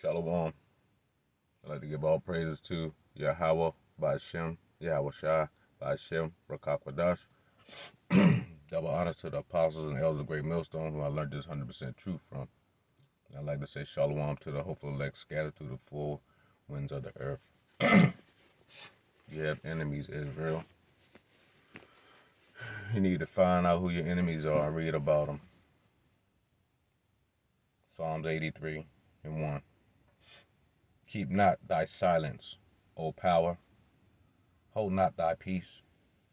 Shalom. I'd like to give all praises to Yahweh by Shem, Yahweh Shai by Shem, Rakakwadash. Double honors to the apostles and elders of Great Millstone, who I learned this 100% truth from. I'd like to say shalom to the hopeful elect scattered through the four winds of the earth. You have enemies, Israel. You need to find out who your enemies are and read about them. Psalms 83 and 1. Keep not thy silence, O power. Hold not thy peace,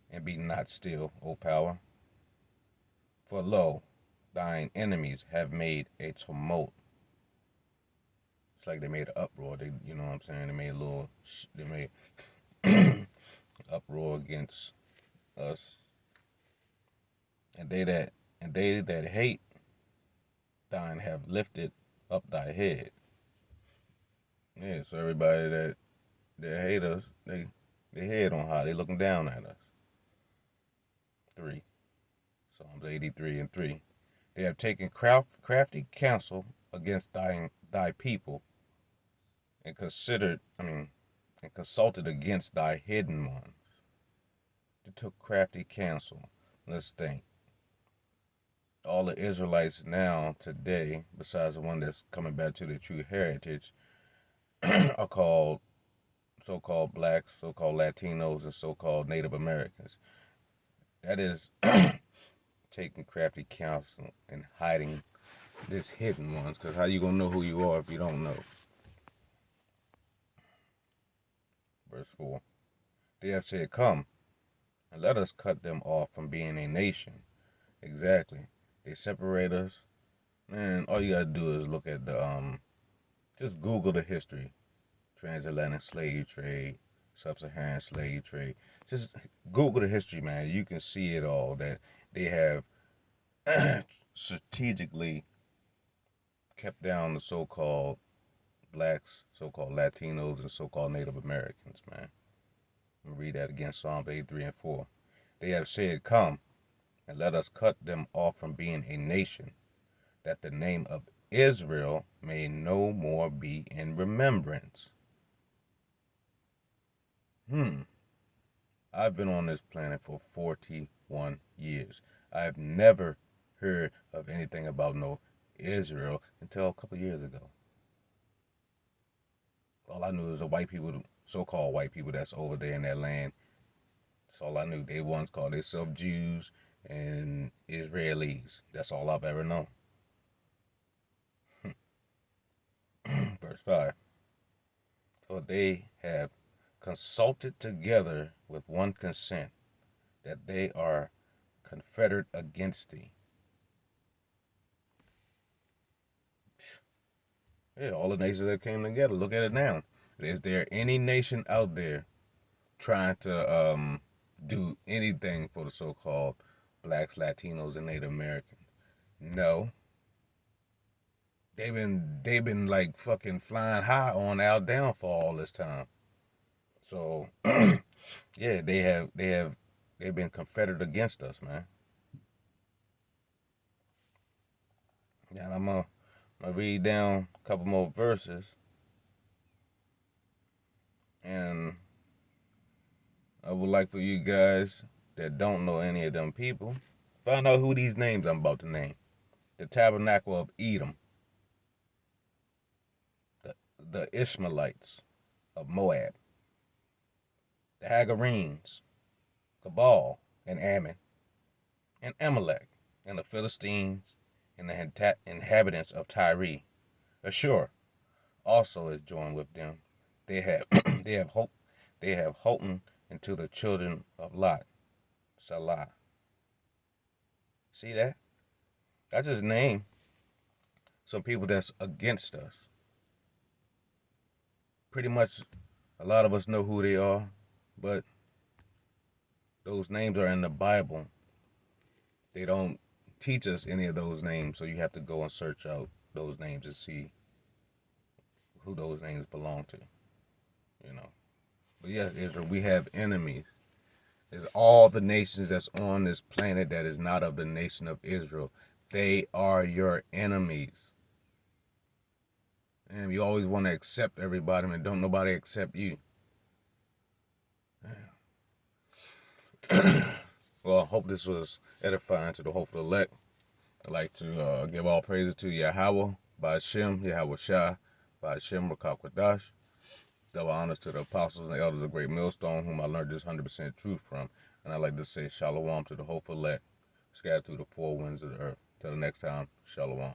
and be not still, O power. For lo, thine enemies have made a tumult. It's like they made an uproar. You know what I'm saying? They made uproar against us. And they that hate thine have lifted up thy head. Yeah, so everybody that hate us, they head on high. They looking down at us. 3. Psalms 83 and 3. They have taken crafty counsel against thy people, and consulted against thy hidden ones. They took crafty counsel. Let's think. All the Israelites now, today, besides the one that's coming back to their true heritage, are called so-called blacks, so-called Latinos, and so-called Native Americans. That is taking crafty counsel and hiding this hidden ones, because how you gonna know who you are if you don't know? Verse 4. They have said, come, and let us cut them off from being a nation. Exactly. They separate us. Man, all you gotta do is look at just Google the history. Transatlantic slave trade, sub-Saharan slave trade. Just Google the history, man. You can see it all, that they have strategically kept down the so-called blacks, so-called Latinos, and so-called Native Americans, man. Let me read that again, Psalms 83 and 4. They have said, come, and let us cut them off from being a nation, that the name of Israel may no more be in remembrance. I've been on this planet for 41 years. I've never heard of anything about no Israel until a couple years ago. All I knew is the white people, so-called white people that's over there in that land. That's all I knew. They once called themselves Jews and Israelis. That's all I've ever known. Verse 5. For they have consulted together with one consent, that they are confederate against thee. Yeah, all the nations that came together. Look at it now. Is there any nation out there trying to do anything for the so-called blacks, Latinos, and Native Americans? No. They've been like fucking flying high on our downfall all this time. So yeah, they've been confederate against us, man. Yeah, and I'm gonna read down a couple more verses, and I would like for you guys that don't know any of them people, find out who these names I'm about to name. The Tabernacle of Edom, the Ishmaelites of Moab, the Hagarenes, Cabal, and Ammon, and Amalek, and the Philistines, and the inhabitants of Tyre. Ashur also is joined with them. They have they have holpen into the children of Lot. Salah. See that? I just named some people that's against us. Pretty much a lot of us know who they are, but those names are in the Bible. They don't teach us any of those names, so you have to go and search out those names and see who those names belong to, you know. But yes, Israel, we have enemies. There's all the nations that's on this planet that is not of the nation of Israel. They are your enemies. And you always want to accept everybody, and don't nobody accept you. Well, I hope this was edifying to the hopeful elect. I'd like to give all praises to Yahweh, Ba'ashem, Yahweh Shai, Ba'ashem, Rakakwadash. Double honors to the apostles and the elders of Great Millstone, whom I learned this 100% truth from. And I'd like to say shalom to the hopeful elect, scattered through the four winds of the earth. Till the next time, shalom.